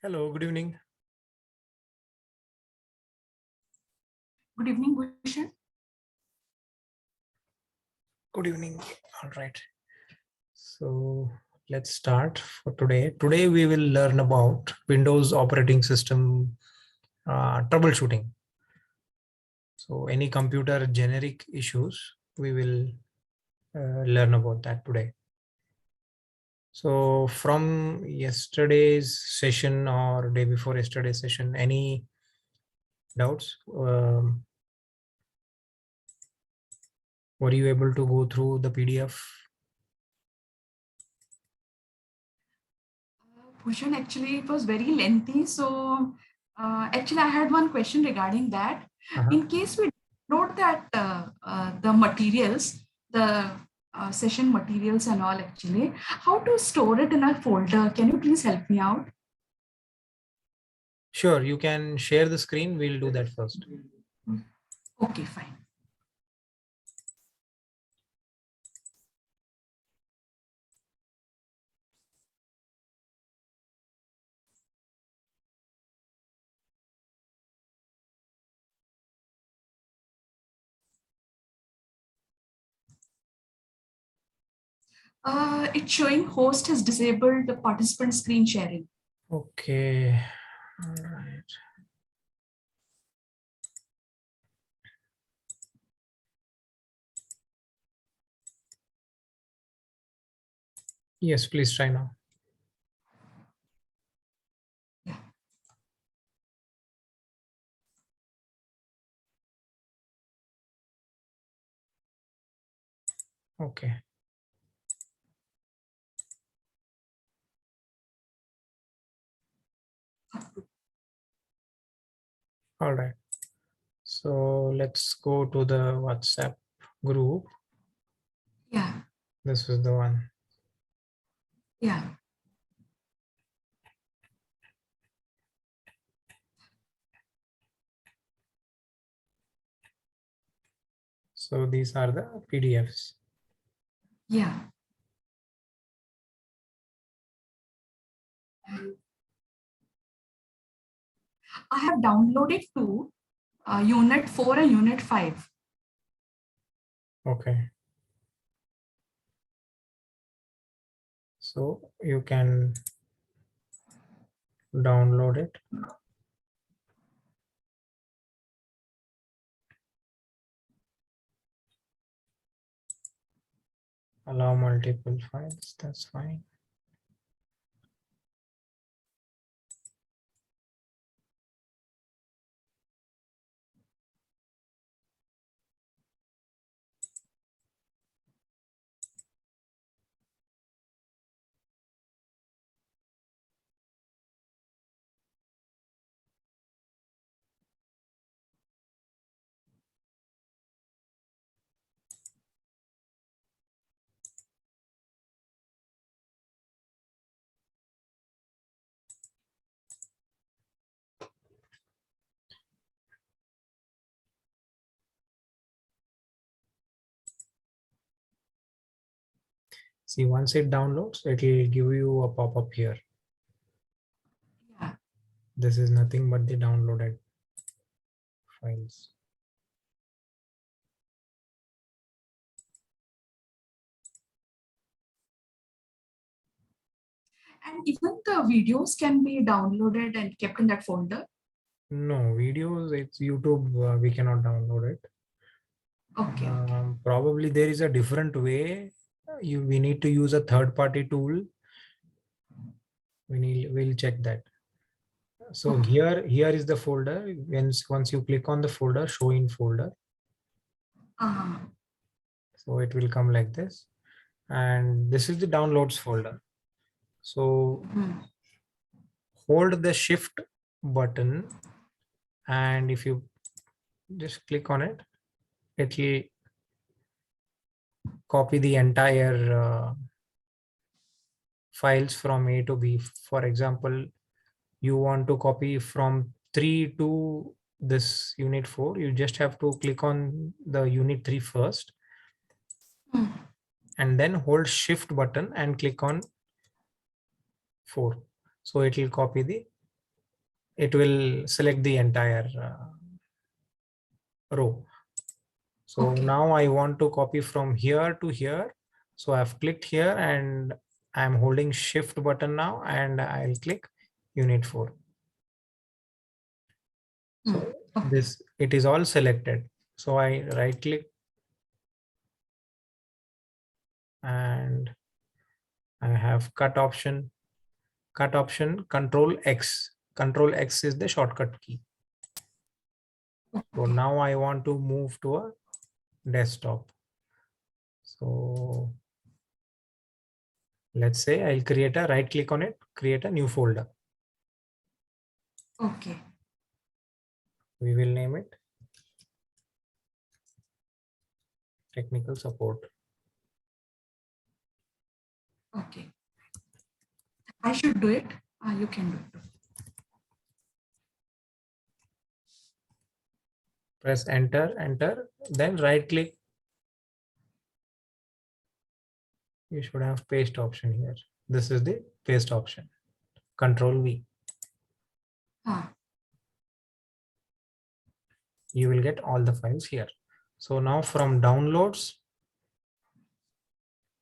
Hello, good evening. Good evening, Bhushan. Good evening. All right. So let's start for today. Today we will learn about Windows operating system troubleshooting. So any computer generic issues, we will learn about that today. So from yesterday's session or day before yesterday's session, any doubts? Were you able to go through the PDF? Bhushan, actually, it was very lengthy. So, actually, I had one question regarding that. In case we note that the materials, the session materials and all, actually, how to store it in a folder? Can you please help me out? Sure, you can share the screen. We'll do that first. Okay, fine. It's showing host has disabled the participant screen sharing. Okay. All right. Yes, please try now. Yeah. Okay. All right. So let's go to the WhatsApp group. Yeah. This is the one. Yeah. So these are the PDFs. Yeah. I have downloaded two, Unit 4 and Unit 5. Okay. So you can download it. Allow multiple files. That's fine. See, once it downloads, it will give you a pop-up here. Yeah. This is nothing but the downloaded files. And even the videos can be downloaded and kept in that folder. No, videos, it's YouTube. We cannot download it. Okay. Okay. Probably there is a different way. We need to use a third-party tool. We'll check that. So Okay. here is the folder. Once you click on the folder, show in folder. So it will come like this. And this is the downloads folder. So hold the shift button, and if you just click on it, it will copy the entire files from A to B. For example, you want to copy from 3 to this unit 4, you just have to click on the unit 3 first, and then hold shift button and click on 4. So it will copy it will select the entire row. So Okay. now I want to copy from here to here. So I've clicked here and I'm holding shift button now, and I'll click unit 4. So this, it is all selected. So I right click and I have cut option, Control X. Control X is the shortcut key. So now I want to move to a desktop. So let's say I'll create a, right click on it, create a new folder. Okay. We will name it technical support. Okay. I should do it. You can do it. Press enter, then right click. You should have paste option here. This is the paste option. Control V. You will get all the files here. So now from downloads,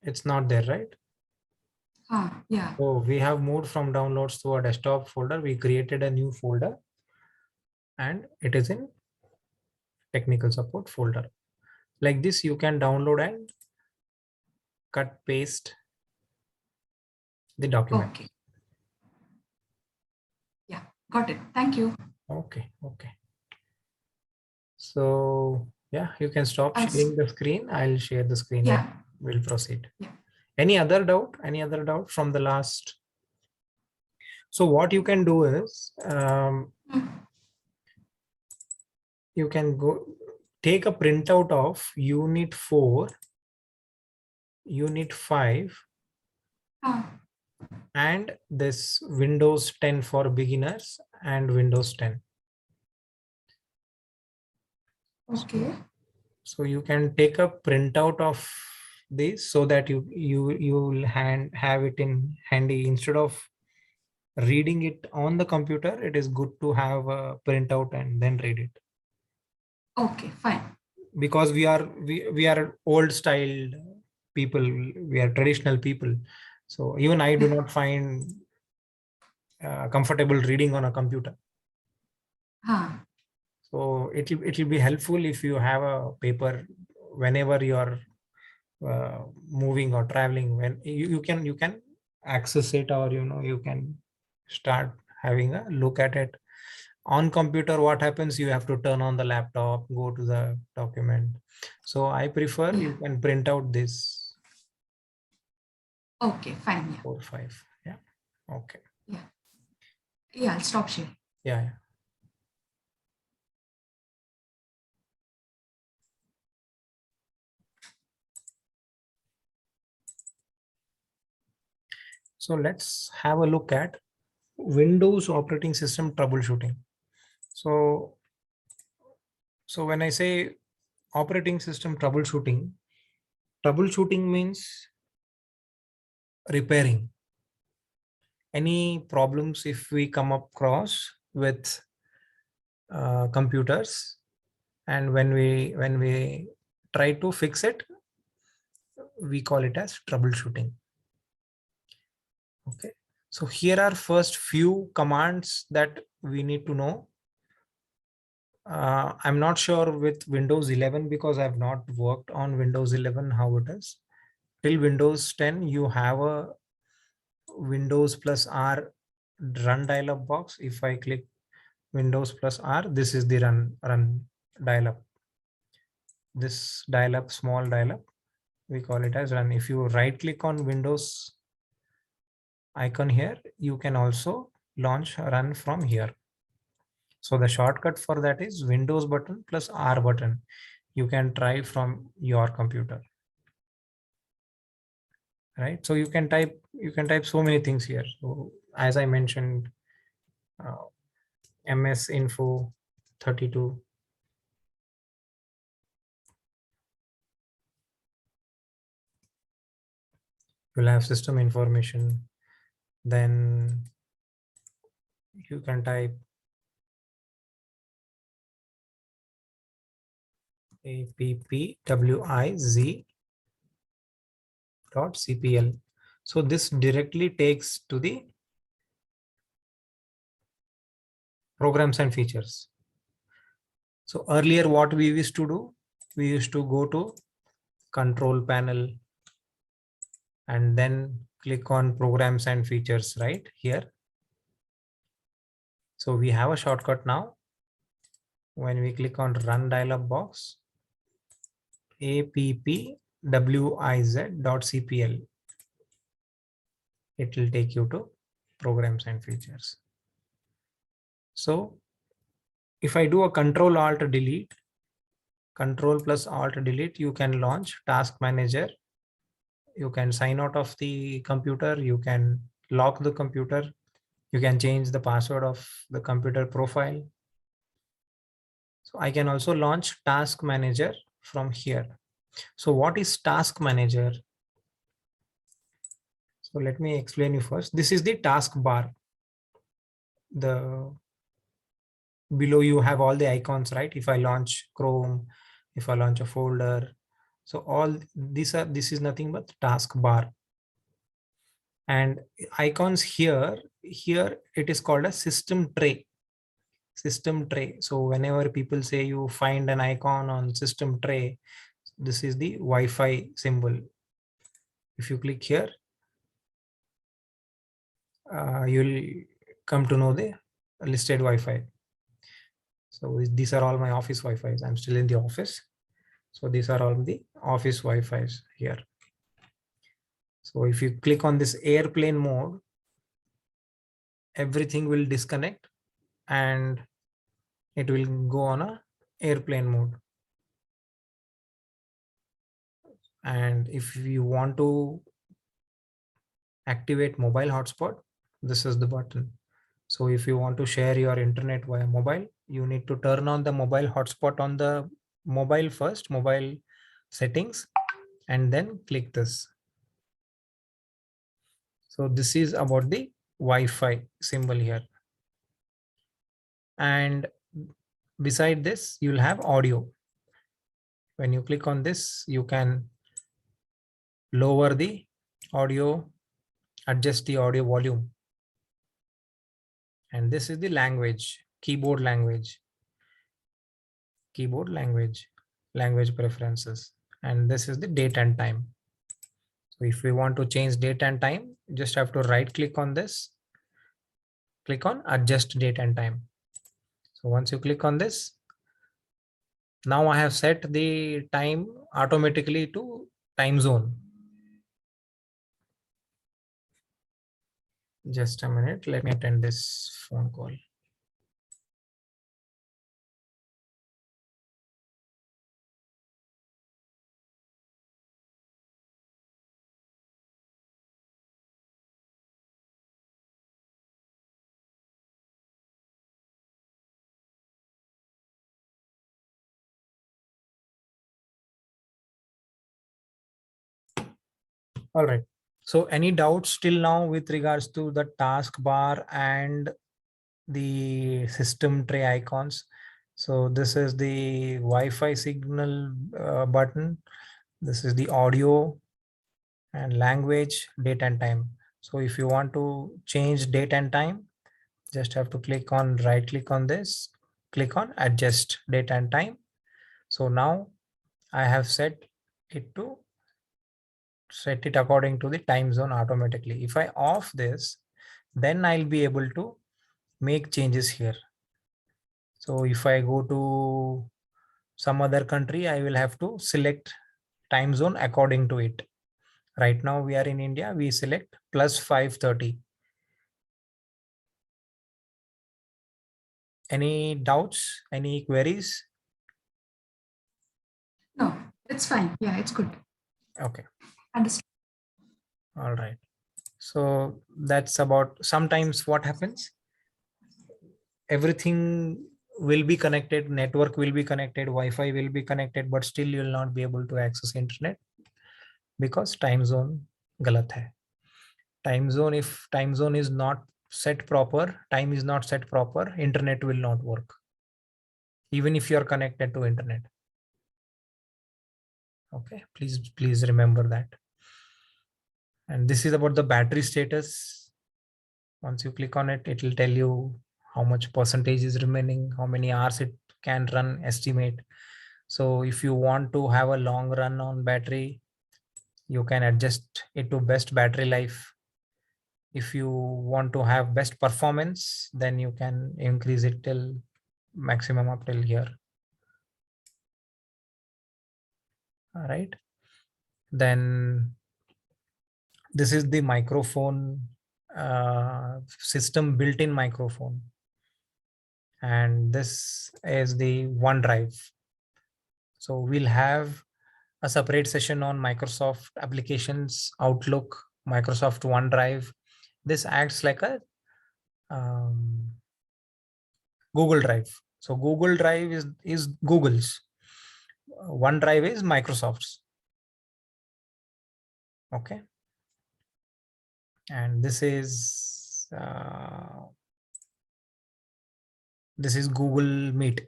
it's not there, right? Yeah. So we have moved from downloads to a desktop folder. We created a new folder and it is in technical support folder. Like this, you can download and cut paste the document. Okay. Yeah, got it. Thank you. Okay. So yeah, you can stop sharing the screen. I'll share the screen and we'll proceed. Yeah. Any other doubt? Any other doubt from the last? So what you can do is you can go take a printout of unit 4, unit 5, and this Windows 10 for beginners and Windows 10. Okay. So you can take a printout of this so that you will have it in handy. Instead of reading it on the computer, it is good to have a printout and then read it. Okay, fine. Because we are old style people, we are traditional people. So even I do not find comfortable reading on a computer. So it will be helpful if you have a paper whenever you are moving or traveling, when you can access it, or you can start having a look at it. On computer, what happens, you have to turn on the laptop, go to the document. So I prefer you can print out this. Okay, fine. Yeah. 4, 5. Yeah. Okay. Yeah, I'll stop sharing. Yeah. So let's have a look at Windows operating system troubleshooting. So when I say operating system troubleshooting means repairing any problems if we come across with computers, and when we try to fix it, we call it as troubleshooting. Okay, so here are first few commands that we need to know. I'm not sure with Windows 11 because I've not worked on Windows 11 how it is. Till Windows 10 you have a Windows plus R run dialog box. If I click Windows plus R, this is the run dial-up. This dial-up, small dial-up, we call it as run. If you right click on Windows icon here, you can also launch run from here. So the shortcut for that is Windows button plus R button. You can try from your computer, right? So you can type so many things here. So as I mentioned, MS Info 32. You'll have system information. Then you can type appwiz.cpl. So this directly takes to the programs and features. So earlier what we used to do, we used to go to control panel and then click on programs and features right here. So we have a shortcut now. When we click on run dialog box, appwiz.cpl, it will take you to programs and features. So if I do a control alt delete, control plus alt delete, you can launch task manager. You can sign out of the computer. You can lock the computer. You can change the password of the computer profile. So I can also launch task manager from here. So what is task manager? So let me explain you first. This is the task bar. Below you have all the icons, right? If I launch Chrome, if I launch a folder, so all this is nothing but task bar. And icons here it is called a system tray. System tray. So whenever people say you find an icon on system tray, this is the Wi-Fi symbol. If you click here, you'll come to know the listed Wi-Fi. So these are all my office Wi-Fi's. I'm still in the office. So these are all the office Wi-Fi's here. So if you click on this airplane mode, everything will disconnect and it will go on a airplane mode. And if you want to activate mobile hotspot, this is the button. So if you want to share your internet via mobile, you need to turn on the mobile hotspot on the mobile first, mobile settings, and then click this. So this is about the Wi-Fi symbol here. And beside this, you'll have audio. When you click on this, you can lower the audio, adjust the audio volume. And this is the language, keyboard language preferences. And this is the date and time. So if we want to change date and time, you just have to right click on this, click on adjust date and time. So once you click on this, now I have set the time automatically to time zone. Just a minute, let me attend this phone call. All right. So any doubts till now with regards to the taskbar and the system tray icons? So this is the Wi-Fi signal button. This is the audio and language, date and time. So if you want to change date and time, just have to right click on this, click on adjust date and time. So now I have set it according to the time zone automatically. If I off this, then I'll be able to make changes here. So if I go to some other country, I will have to select time zone according to it. Right now we are in India, we select plus 5:30. Any doubts, any queries? No, it's fine. Yeah, it's good. Okay. Understood. All right. So that's about, sometimes what happens, everything will be connected, network will be connected, Wi-Fi will be connected, but still you will not be able to access internet because time zone galat hai. Time zone, if time zone is not set proper, time is not set proper, internet will not work, even if you are connected to internet. Okay, please remember that. And this is about the battery status. Once you click on it, it will tell you how much percentage is remaining, how many hours it can run, estimate. So if you want to have a long run on battery, you can adjust it to best battery life. If you want to have best performance, then you can increase it till maximum up till here. All right. Then this is the microphone system, built-in microphone. And this is the OneDrive. So we'll have a separate session on Microsoft applications, Outlook, Microsoft OneDrive. This acts like a Google Drive. So Google Drive is Google's. OneDrive is Microsoft's. Okay. And this is Google Meet.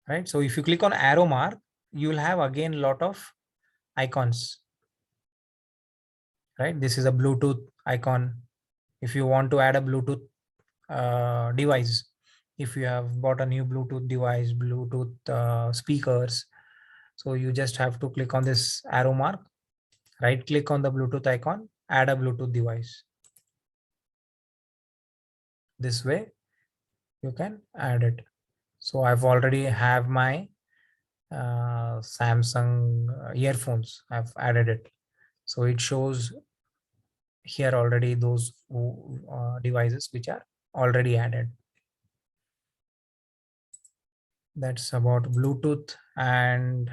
Right. So if you click on arrow mark, you will have again a lot of icons. Right. This is a Bluetooth icon. If you want to add a Bluetooth device, if you have bought a new Bluetooth device, Bluetooth speakers, so you just have to click on this arrow mark, right click on the Bluetooth icon, add a Bluetooth device. This way you can add it. So I've already have my Samsung earphones. I've added it. So it shows here already those devices which are already added. That's about Bluetooth. And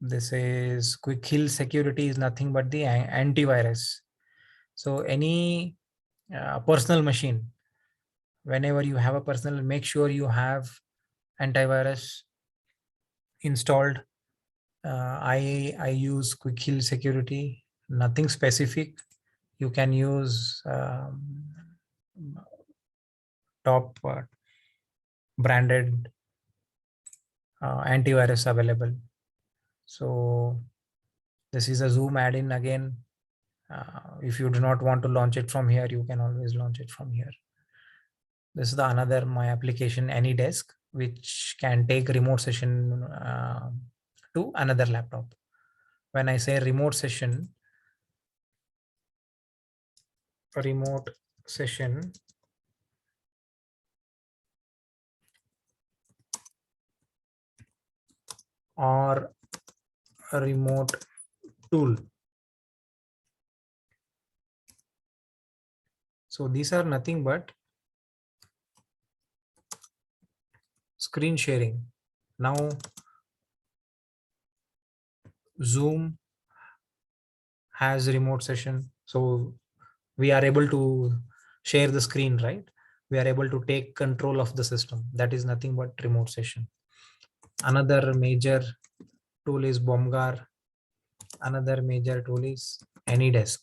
this is Quick Heal Security is nothing but the antivirus. So any personal machine, whenever you have a personal, make sure you have antivirus installed. I use Quick Heal Security, nothing specific. You can use top branded antivirus available. So this is a Zoom add-in again. If you do not want to launch it from here, you can always launch it from here. This is the another my application AnyDesk, which can take remote session to another laptop. When I say remote session or a remote tool. So these are nothing but screen sharing. Now Zoom has remote session. So we are able to share the screen, right? We are able to take control of the system. That is nothing but remote session. Another major tool is Bomgar. Another major tool is AnyDesk.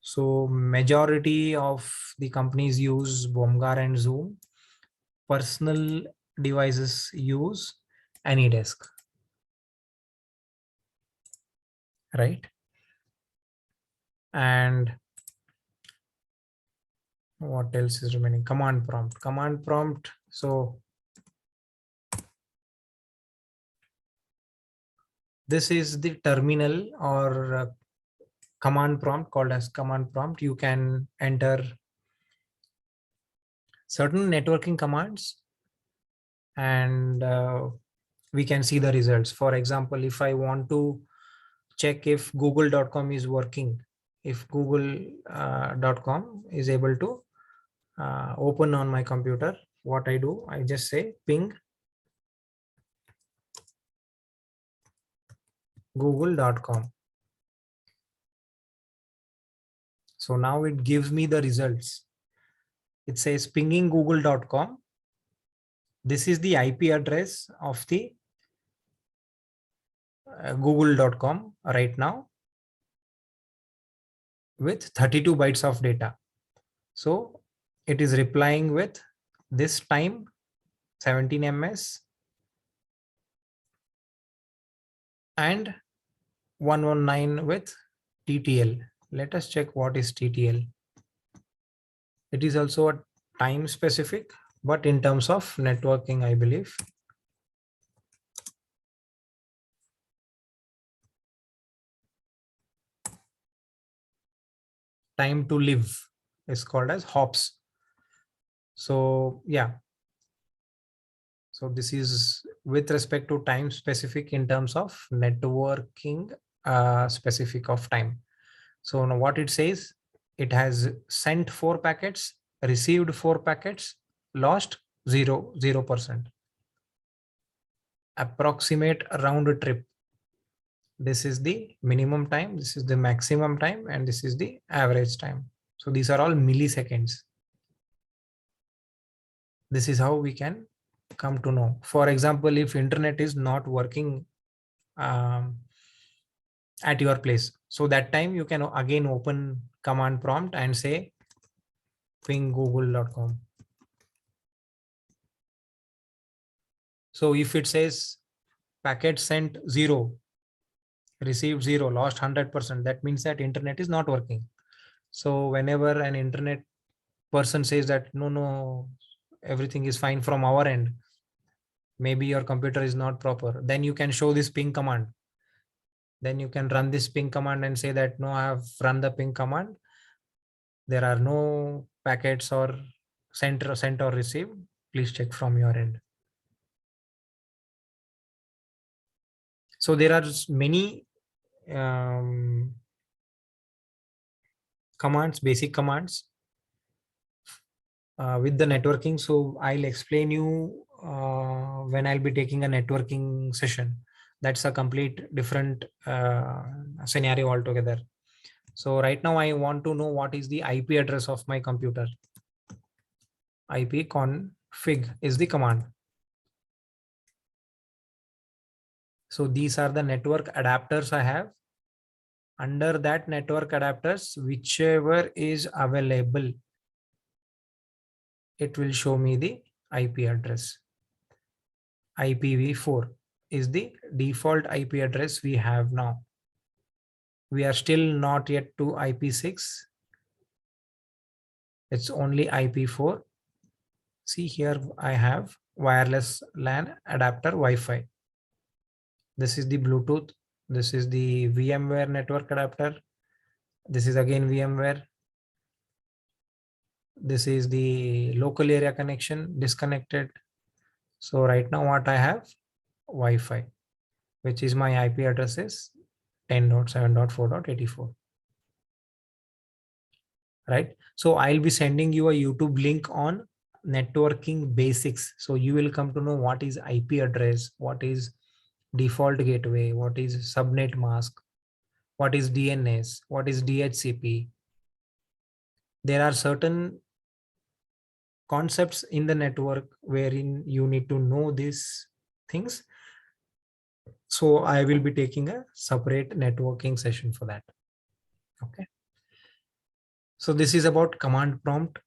So majority of the companies use Bomgar and Zoom. Personal devices use AnyDesk. Right? And what else is remaining? Command prompt. So This is the terminal or command prompt, called as command prompt. You can enter certain networking commands and we can see the results. For example, if I want to check if google.com is working, if google.com is able to open on my computer, what I do, I just say ping google.com. So now it gives me the results. It says pinging google.com. This is the IP address of the google.com right now with 32 bytes of data. So it is replying with this time 17 ms and 119 with TTL. Let us check what is TTL. It is also a time specific, but in terms of networking, I believe. Time to live is called as hops. So yeah. So this is with respect to time specific in terms of networking specific of time. So now what it says, it has sent 4 packets, received 4 packets, lost 0%. Approximate round trip. This is the minimum time, this is the maximum time, and this is the average time. So these are all milliseconds. This is how we can come to know. For example, if internet is not working at your place, so that time you can again open command prompt and say ping google.com. So if it says packet sent 0, received 0, lost 100%, that means that internet is not working. So whenever an internet person says that no, everything is fine from our end, maybe your computer is not proper, then you can show this ping command. Then you can run this ping command and say that no, I have run the ping command. There are no packets or sent or received. Please check from your end. So there are many commands, basic commands with the networking. So I'll explain you when I'll be taking a networking session. That's a complete different scenario altogether. So right now I want to know what is the IP address of my computer. IP config is the command. So these are the network adapters I have. Under that network adapters, whichever is available, it will show me the IP address. IPv4 is the default IP address we have now. We are still not yet to IP6. It's only IP4. See here, I have wireless LAN adapter Wi-Fi. This is the Bluetooth. This is the VMware network adapter. This is again VMware. This is the local area connection disconnected. So right now what I have, Wi-Fi, which is my IP address is 10.7.4.84. Right? So I'll be sending you a YouTube link on networking basics. So you will come to know what is IP address, what is default gateway, what is subnet mask, what is DNS, what is DHCP. There are certain concepts in the network wherein you need to know these things. So I will be taking a separate networking session for that. Okay. So this is about command prompt.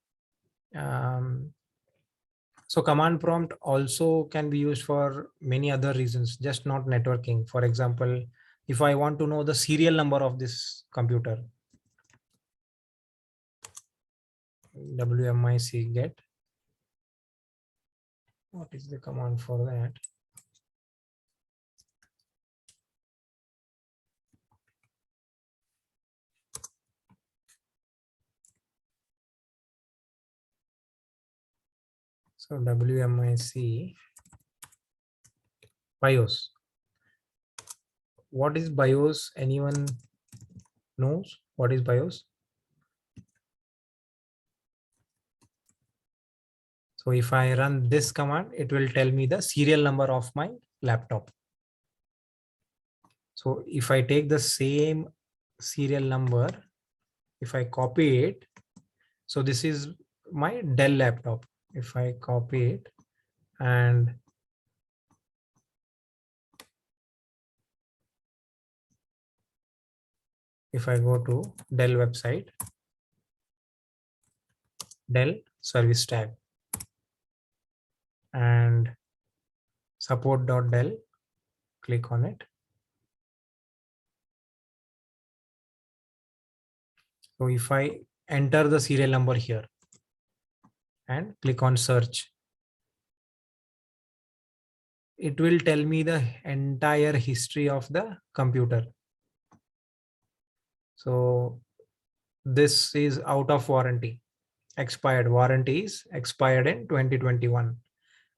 So command prompt also can be used for many other reasons, just not networking. For example, if I want to know the serial number of this computer, WMIC get. What is the command for that? So WMIC BIOS. What is BIOS? Anyone knows what is BIOS? So if I run this command, it will tell me the serial number of my laptop. So if I take the same serial number, if I copy it, so this is my Dell laptop. If I copy it and if I go to Dell website, Dell service tag and support.dell, click on it. So if I enter the serial number here and click on search, it will tell me the entire history of the computer. So this is out of warranty, expired. Warranty is expired in 2021.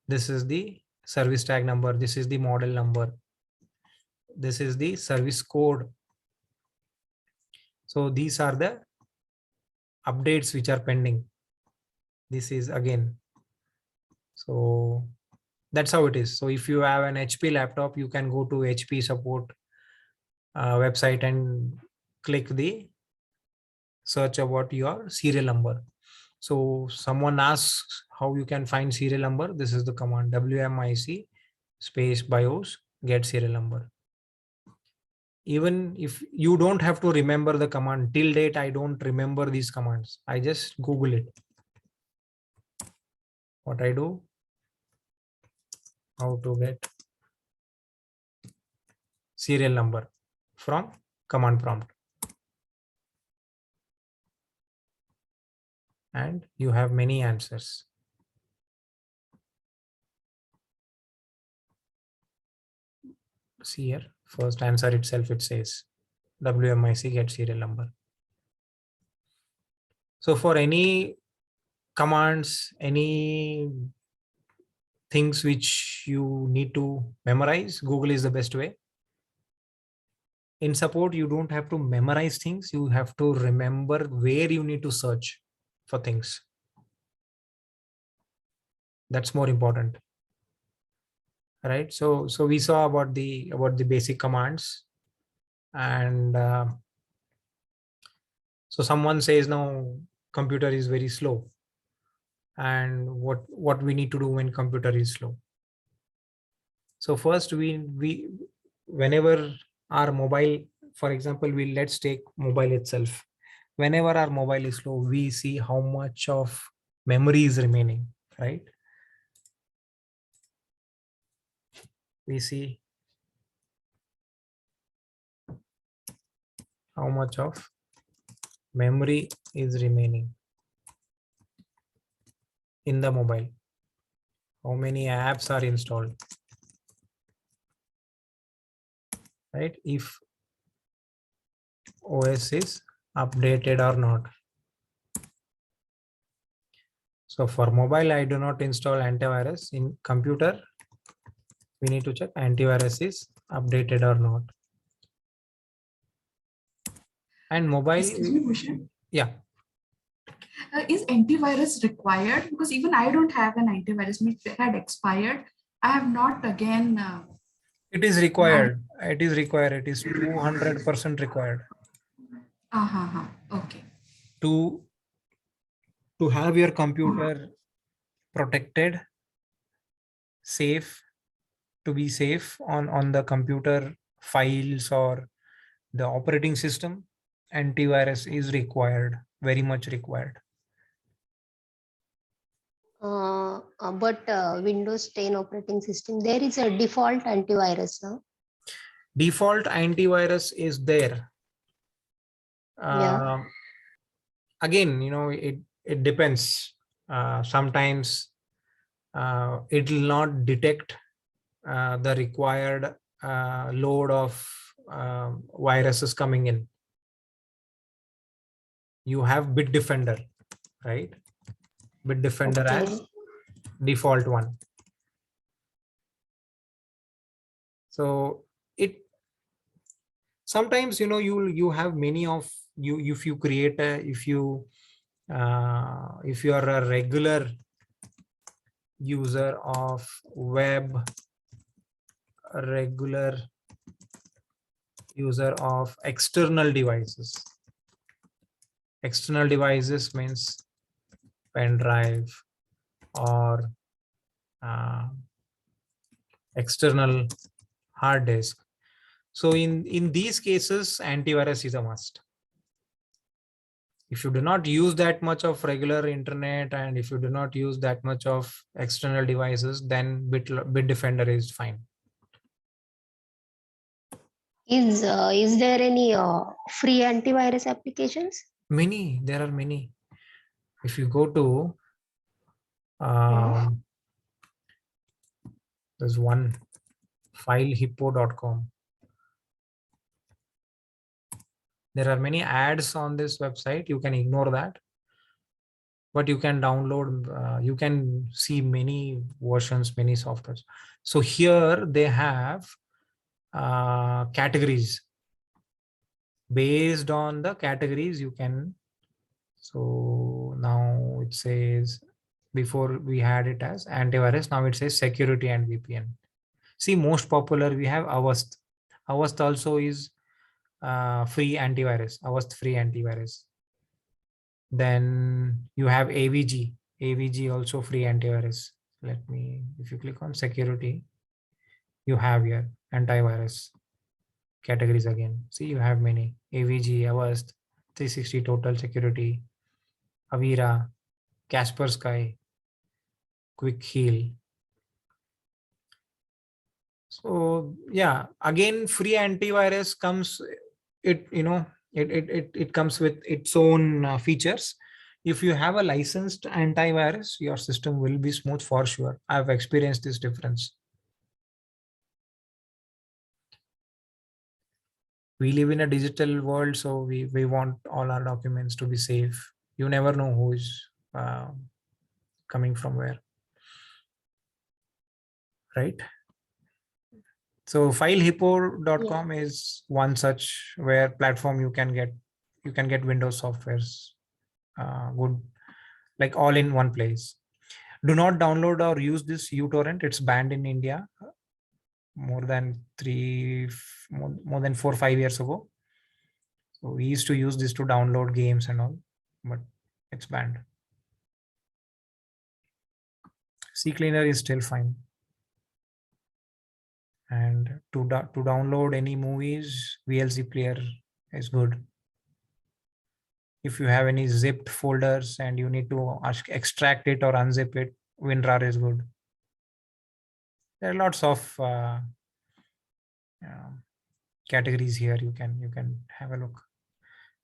This is the service tag number. This is the model number. This is the service code. So these are the updates which are pending. This is again. So that's how it is. So if you have an HP laptop, you can go to HP support website and click the search about your serial number. So someone asks how you can find serial number. This is the command WMIC space BIOS get serial number. Even if you don't have to remember the command, till date I don't remember these commands. I just Google it. What I do, how to get serial number from command prompt. And you have many answers. See here, first answer itself, it says WMIC get serial number. So for any commands, any things which you need to memorize, Google is the best way. In support, you don't have to memorize things. You have to remember where you need to search for things. That's more important. Right. So we saw about the basic commands, and so someone says now computer is very slow, and what we need to do when computer is slow. So first we whenever our mobile, for example, let's take mobile itself. Whenever our mobile is slow, we see how much of memory is remaining, right? We see how much of memory is remaining in the mobile. How many apps are installed, right? If OS is updated or not. So for mobile, I do not install antivirus. In computer, we need to check antivirus is updated or not. And mobile, Excuse me, Bhushan. Yeah. Is antivirus required? Because even I don't have an antivirus. It had expired. I have not again. It is required. It is required. It is 200% required. Okay. To have your computer protected, safe, to be safe on the computer files or the operating system, antivirus is required, very much required. But Windows 10 operating system, there is a default antivirus now. Default antivirus is there. Yeah. Again, it depends. Sometimes it will not detect the required load of viruses coming in. You have Bitdefender, right? Bitdefender Okay. as default one. So it sometimes, you have many of you, if you create a, if you are a regular user of web, a regular user of external devices. External devices means pen drive or external hard disk. So in these cases, antivirus is a must. If you do not use that much of regular internet, and if you do not use that much of external devices, then Bitdefender is fine. Is there any free antivirus applications? Many, there are many. If you go to there's one, filehippo.com. There are many ads on this website. You can ignore that, but you can download, you can see many versions, many softwares. So here they have categories. Based on the categories you can, so now it says, before we had it as antivirus, now it says security and VPN. See, most popular we have Avast. Avast also is free antivirus, Avast free antivirus. Then you have AVG, AVG also free antivirus. Let me, if you click on security, you have here antivirus categories again. See, you have many: AVG, Avast, 360 Total Security, Avira, Kaspersky, Quick Heal. So yeah, again, free antivirus comes, it comes with its own features. If you have a licensed antivirus, your system will be smooth for sure. I've experienced this difference. We live in a digital world, so we want all our documents to be safe. You never know who is coming from where, right? So filehippo.com is one such where platform you can get Windows softwares good, like all in one place. Do not download or use this uTorrent. It's banned in India more than 4 or 5 years ago. So we used to use this to download games and all, but it's banned. CCleaner is still fine. And to download any movies, VLC player is good. If you have any zipped folders and you need to extract it or unzip it, WinRAR is good. There are lots of categories here. You can have a look.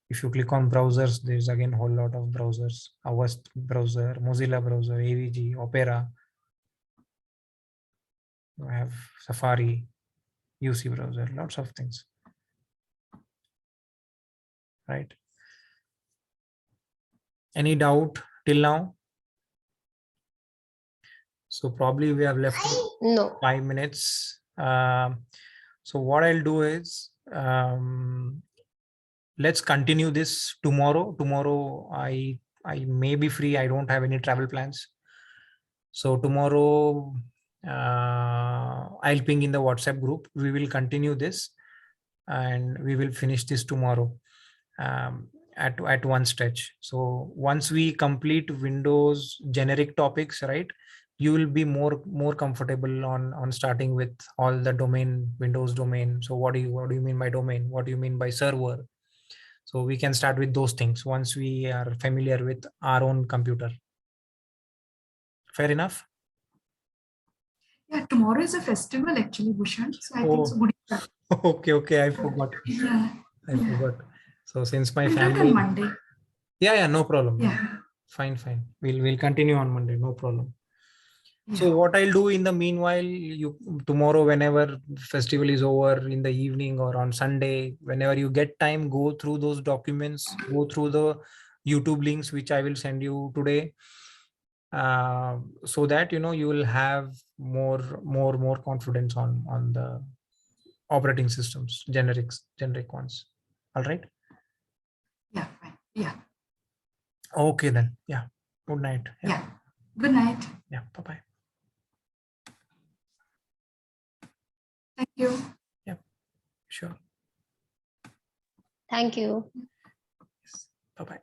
If you click on browsers, there's again a whole lot of browsers: Avast browser, Mozilla browser, AVG, Opera. You have Safari, UC browser, lots of things, right? Any doubt till now? So probably we have left No. 5 minutes. So what I'll do is, let's continue this tomorrow. Tomorrow I may be free. I don't have any travel plans. So tomorrow I'll ping in the WhatsApp group. We will continue this and we will finish this tomorrow at one stretch. So once we complete Windows generic topics, right, you will be more comfortable on starting with all the domain, Windows domain. So what do you mean by domain? What do you mean by server? So we can start with those things once we are familiar with our own computer. Fair enough? Yeah, tomorrow is a festival actually, Bhushan. So I think so. Okay, I forgot. Yeah. I forgot. So since my We'll do it family. on Monday. Yeah, no problem. Yeah. Fine. We'll continue on Monday, no problem. Yeah. So what I'll do in the meanwhile, tomorrow, whenever festival is over, in the evening or on Sunday, whenever you get time, go through those documents, go through the YouTube links which I will send you today, so that you will have more confidence on the operating systems, generic ones. All right. Yeah, fine. Yeah. Okay then. Yeah. Good night. Yeah. Good night. Yeah. Bye-bye. Thank you. Sure. Thank you. Bye-bye.